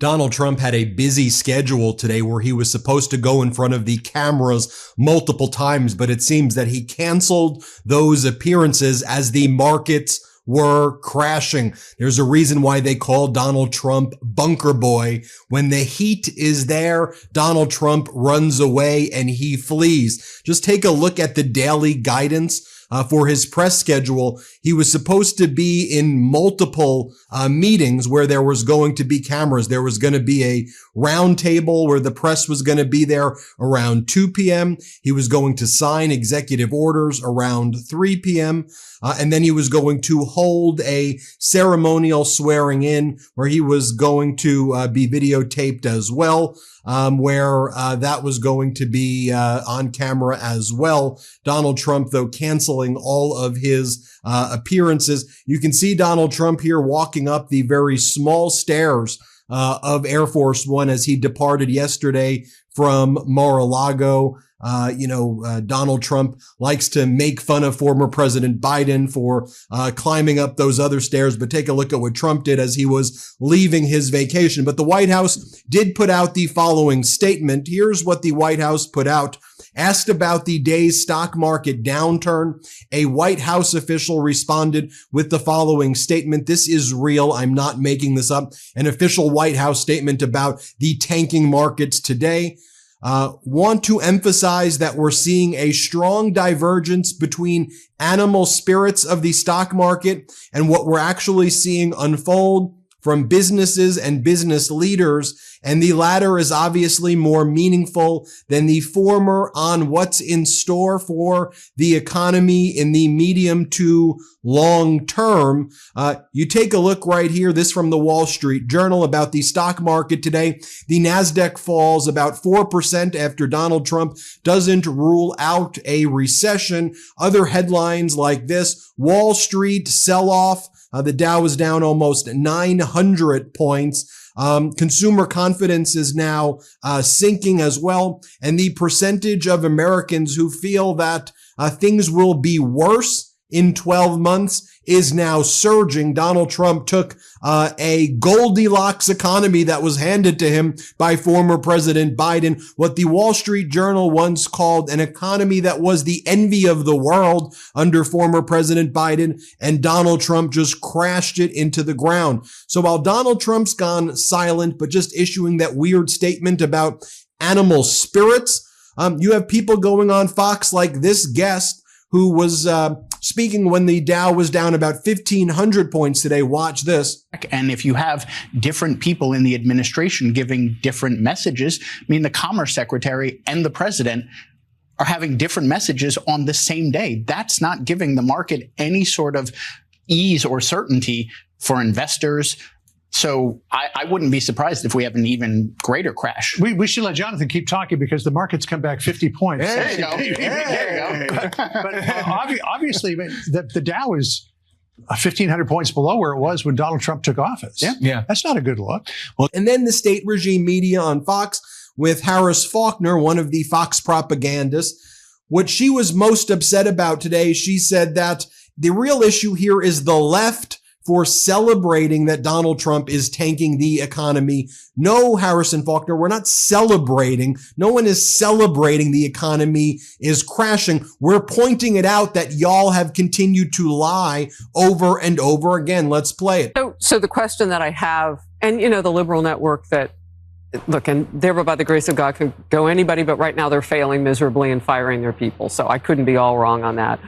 Donald Trump had a busy schedule today where he was supposed to go in front of the cameras multiple times, but it seems that he canceled those appearances as the markets were crashing. There's a reason why they call Donald Trump Bunker Boy. When the heat is there, Donald Trump runs away and he flees. Just take a look at the daily guidance for his press schedule. He was supposed to be in multiple meetings where there was going to be cameras. There was going to be a round table where the press was going to be there around 2 p.m. He was going to sign executive orders around 3 p.m. And then he was going to hold a ceremonial swearing in where he was going to be videotaped as well, where that was going to be on camera as well. Donald Trump, though, canceling all of his appearances. You can see Donald Trump here walking up the very small stairs of Air Force One as he departed yesterday from Mar-a-Lago. Donald Trump likes to make fun of former President Biden for climbing up those other stairs, but take a look at what Trump did as he was leaving his vacation. But the White House did put out the following statement. Here's what the White House put out. Asked about the day's stock market downturn, a White House official responded with the following statement. This is real. I'm not making this up. An official White House statement about the tanking markets today. Want to emphasize that we're seeing a strong divergence between animal spirits of the stock market and what we're actually seeing unfold from businesses and business leaders. And the latter is obviously more meaningful than the former on what's in store for the economy in the medium to long term. You take a look right here, this from the Wall Street Journal about the stock market today. The NASDAQ falls about 4% after Donald Trump doesn't rule out a recession. Other headlines like this, Wall Street sell-off. The Dow is down almost 900 points. Consumer confidence is now sinking as well. And the percentage of Americans who feel that things will be worse in 12 months is now surging. Donald Trump took a Goldilocks economy that was handed to him by former President Biden, what the Wall Street Journal once called an economy that was the envy of the world under former President Biden, and Donald Trump just crashed it into the ground. So while Donald Trump's gone silent, but just issuing that weird statement about animal spirits, you have people going on Fox like this guest who was speaking when the Dow was down about 1,500 points today. Watch this. And if you have different people in the administration giving different messages, I mean, the Commerce Secretary and the President are having different messages on the same day. That's not giving the market any sort of ease or certainty for investors. So I wouldn't be surprised if we have an even greater crash. We should let Jonathan keep talking because the market's come back 50 points. There you go. There you go. But obviously, the Dow is 1,500 points below where it was when Donald Trump took office. Yeah. That's not a good look. Well, and then the state regime media on Fox with Harris Faulkner, one of the Fox propagandists. What she was most upset about today, she said that the real issue here is the left for celebrating that Donald Trump is tanking the economy. No, Harrison Faulkner, we're not celebrating. No one is celebrating the economy is crashing. We're pointing it out that y'all have continued to lie over and over again. Let's play it. So the question that I have, and the liberal network that, look, and never by the grace of God could go anybody, but right now they're failing miserably and firing their people. So I couldn't be all wrong on that.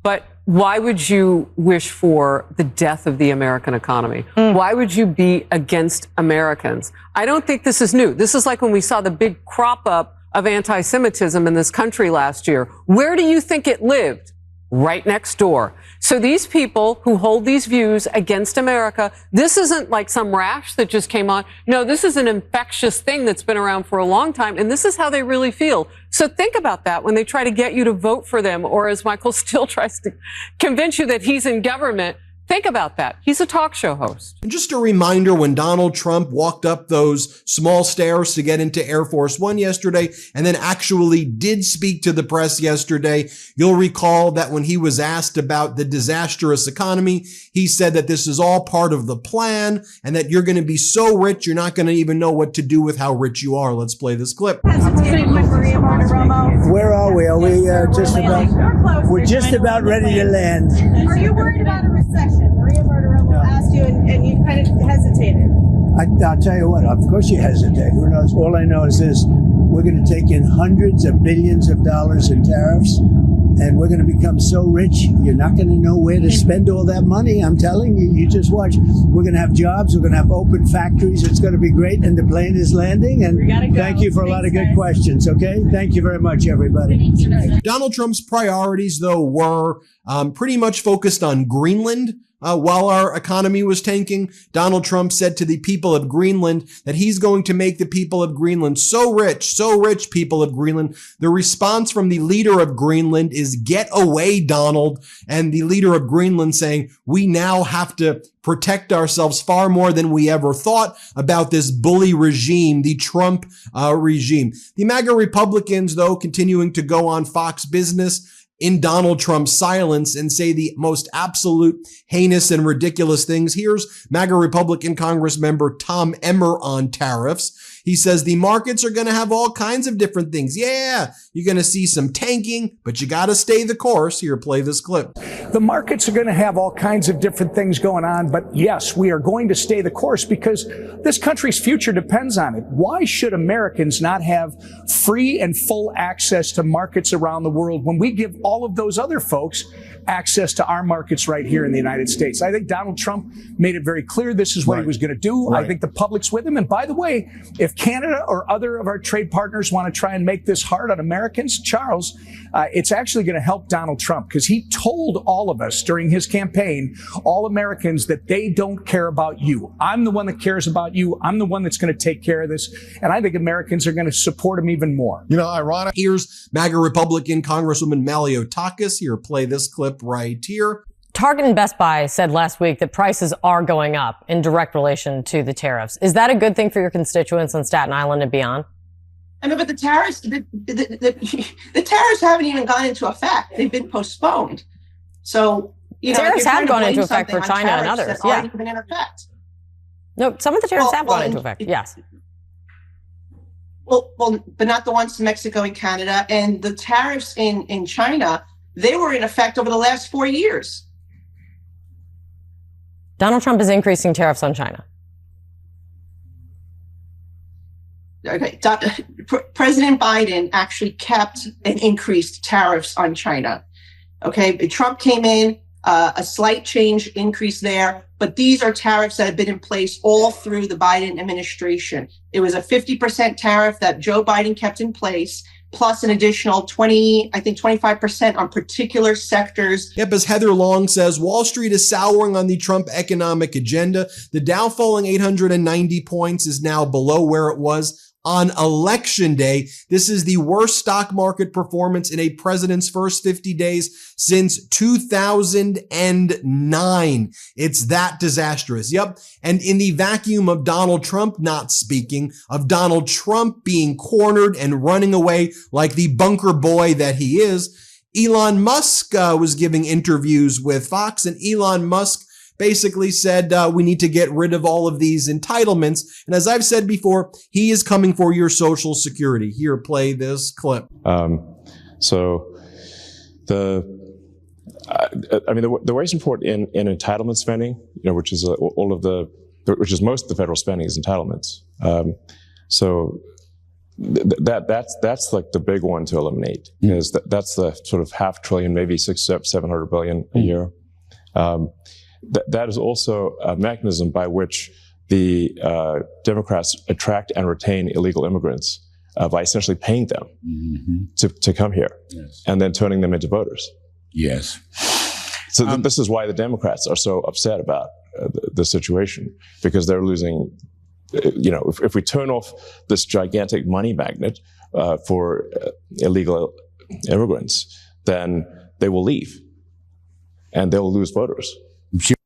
But why would you wish for the death of the American economy? Why would you be against Americans? I don't think this is new. This is like when we saw the big crop up of anti-Semitism in this country last year. Where do you think it lived? Right next door. So these people who hold these views against America, this isn't like some rash that just came on. No, this is an infectious thing that's been around for a long time, and this is how they really feel. So think about that when they try to get you to vote for them, or as Michael Steele tries to convince you that he's in government. Think about that. He's a talk show host. And just a reminder, when Donald Trump walked up those small stairs to get into Air Force One yesterday, and then actually did speak to the press yesterday, you'll recall that when he was asked about the disastrous economy, he said that this is all part of the plan and that you're going to be so rich, you're not going to even know what to do with how rich you are. Let's play this clip. Where are we? Are we just about? We're just about ready to land. Are you worried about a recession? Maria Bartiromo asked you, and you kind of hesitated. I'll tell you what. Of course, you hesitate. Who knows? All I know is this: we're going to take in hundreds of billions of dollars in tariffs, and we're going to become so rich you're not going to know where to spend all that money. I'm telling you. You just watch. We're going to have jobs. We're going to have open factories. It's going to be great, and the plane is landing. And thank you for a lot of good questions. Okay, thank you very much, everybody. Donald Trump's priorities, though, were pretty much focused on Greenland. While our economy was tanking, Donald Trump said to the people of Greenland that he's going to make the people of Greenland so rich, people of Greenland. The response from the leader of Greenland is, "Get away, Donald." And the leader of Greenland saying, "We now have to protect ourselves far more than we ever thought about this bully regime, the Trump regime." The MAGA Republicans, though, continuing to go on Fox Business in Donald Trump's silence and say the most absolute heinous and ridiculous things. Here's MAGA Republican Congressmember Tom Emmer on tariffs. He says the markets are going to have all kinds of different things. Yeah, you're going to see some tanking, but you got to stay the course. Here, play this clip. The markets are going to have all kinds of different things going on, but yes, we are going to stay the course because this country's future depends on it. Why should Americans not have free and full access to markets around the world when we give all of those other folks access to our markets right here in the United States? I think Donald Trump made it very clear this is what he was going to do. I think the public's with him. And by the way, if Canada or other of our trade partners want to try and make this hard on Americans, Charles, it's actually going to help Donald Trump because he told all of us during his campaign, all Americans, that they don't care about you. I'm the one that cares about you. I'm the one that's going to take care of this. And I think Americans are going to support him even more. You know, ironic. Here's MAGA Republican Congresswoman Maliotakis. Here, play this clip right here. Target and Best Buy said last week that prices are going up in direct relation to the tariffs. Is that a good thing for your constituents on Staten Island and beyond? I mean, but the tariffs, the tariffs haven't even gone into effect. They've been postponed. So, you know, tariffs have gone into effect for China and others. Yeah. Been in effect. No, some of the tariffs have gone into effect. Yes. Well, but not the ones to Mexico and Canada, and the tariffs in China. They were in effect over the last 4 years. Donald Trump is increasing tariffs on China. Okay. President Biden actually kept and increased tariffs on China. Okay. Trump came in, a slight change increase there, but these are tariffs that have been in place all through the Biden administration. It was a 50% tariff that Joe Biden kept in place, plus an additional 25% on particular sectors. Yep, as Heather Long says, Wall Street is souring on the Trump economic agenda. The Dow falling 890 points is now below where it was on election day. This is the worst stock market performance in a president's first 50 days since 2009. It's that disastrous. Yep. And in the vacuum of Donald Trump not speaking, of Donald Trump being cornered and running away like the bunker boy that he is, Elon Musk was giving interviews with Fox, and Elon Musk basically said, we need to get rid of all of these entitlements. And as I've said before, he is coming for your Social Security. Here, play this clip. So the raising report in entitlement spending, which is which is most of the federal spending is entitlements. That's like the big one to eliminate, because that's the sort of $500 billion, maybe $700 billion a year. That is also a mechanism by which the Democrats attract and retain illegal immigrants by essentially paying them to come here and then turning them into voters. Yes. So this is why the Democrats are so upset about the situation, because they're losing. If we turn off this gigantic money magnet for illegal immigrants, then they will leave and they'll lose voters.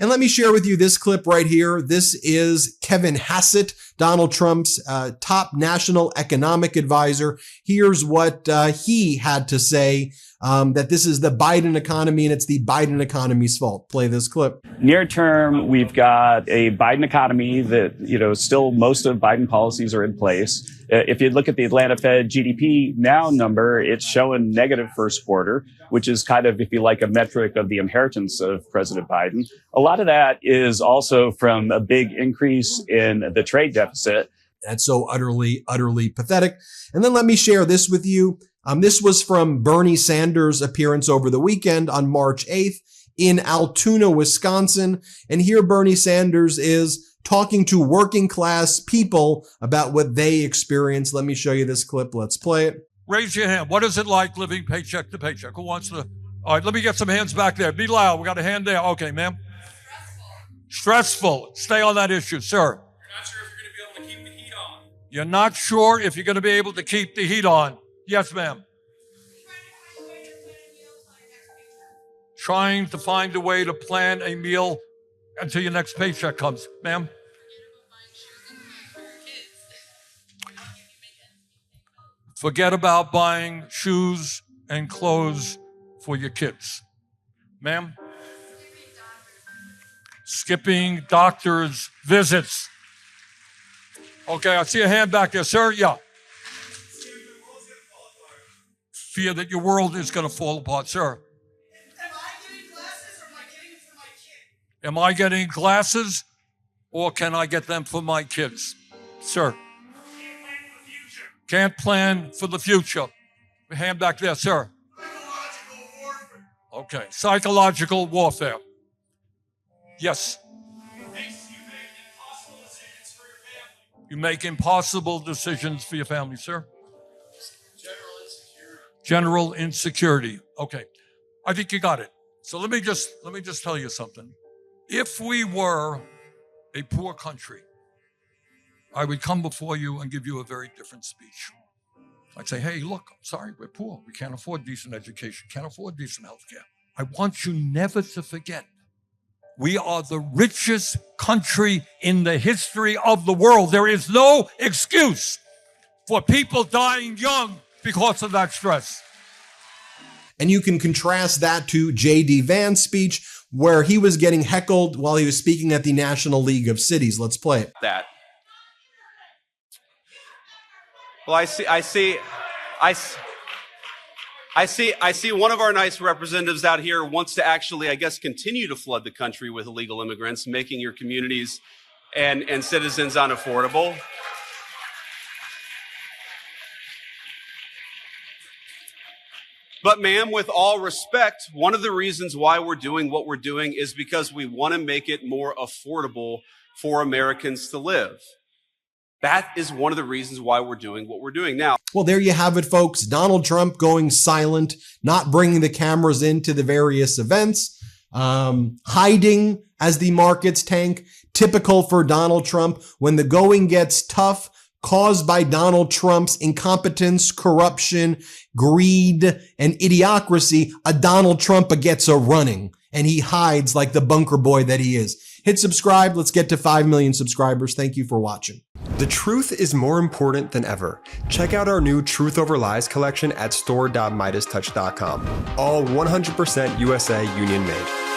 And let me share with you this clip right here. This is Kevin Hassett, Donald Trump's top national economic advisor. Here's what he had to say, that this is the Biden economy and it's the Biden economy's fault. Play this clip. Near term, we've got a Biden economy that, still most of Biden policies are in place. If you look at the Atlanta Fed GDP now number, it's showing negative first quarter, which is kind of, if you like, a metric of the inheritance of President Biden. A lot of that is also from a big increase in the trade deficit. That's so utterly, utterly pathetic. And then let me share this with you. This was from Bernie Sanders' appearance over the weekend on March 8th in Altoona, Wisconsin. And here Bernie Sanders is talking to working class people about what they experience. Let me show you this clip. Let's play it. Raise your hand. What is it like living paycheck to paycheck? Who wants to? All right, let me get some hands back there. Be loud. We got a hand there. Okay, ma'am. Stressful. Stay on that issue, sir. You're not sure if you're going to be able to keep the heat on. Yes, ma'am. Trying to find a way to plan a meal until your next paycheck comes. Ma'am? Forget about buying shoes and clothes for your kids. Ma'am? Skipping doctor's visits. Okay, I see a hand back there, sir. Yeah. Fear that your world is going to fall apart, sir. Am I getting glasses or can I get them for my kids? Sir. Can't plan for the future. Hand back there, sir. Okay, psychological warfare. Yes. You make impossible decisions for your family, sir. General insecurity. Okay, I think you got it. So let me just tell you something. If we were a poor country, I would come before you and give you a very different speech. I'd say, hey, look, I'm sorry, we're poor. We can't afford decent education, can't afford decent health care. I want you never to forget, we are the richest country in the history of the world. There is no excuse for people dying young because of that stress. And you can contrast that to J.D. Vance's speech, where he was getting heckled while he was speaking at the National League of Cities. Let's play it. That. Well, I see one of our nice representatives out here wants to actually, I guess, continue to flood the country with illegal immigrants, making your communities and citizens unaffordable. But ma'am, with all respect, one of the reasons why we're doing what we're doing is because we want to make it more affordable for Americans to live. That is one of the reasons why we're doing what we're doing now. Well, there you have it, folks. Donald Trump going silent, not bringing the cameras into the various events, hiding as the markets tank. Typical for Donald Trump. When the going gets tough, caused by Donald Trump's incompetence, corruption, greed, and idiocracy, a Donald Trump gets a running, and he hides like the bunker boy that he is. Hit subscribe. Let's get to 5 million subscribers. Thank you for watching. The truth is more important than ever. Check out our new Truth Over Lies collection at store.MeidasTouch.com. All 100% USA union made.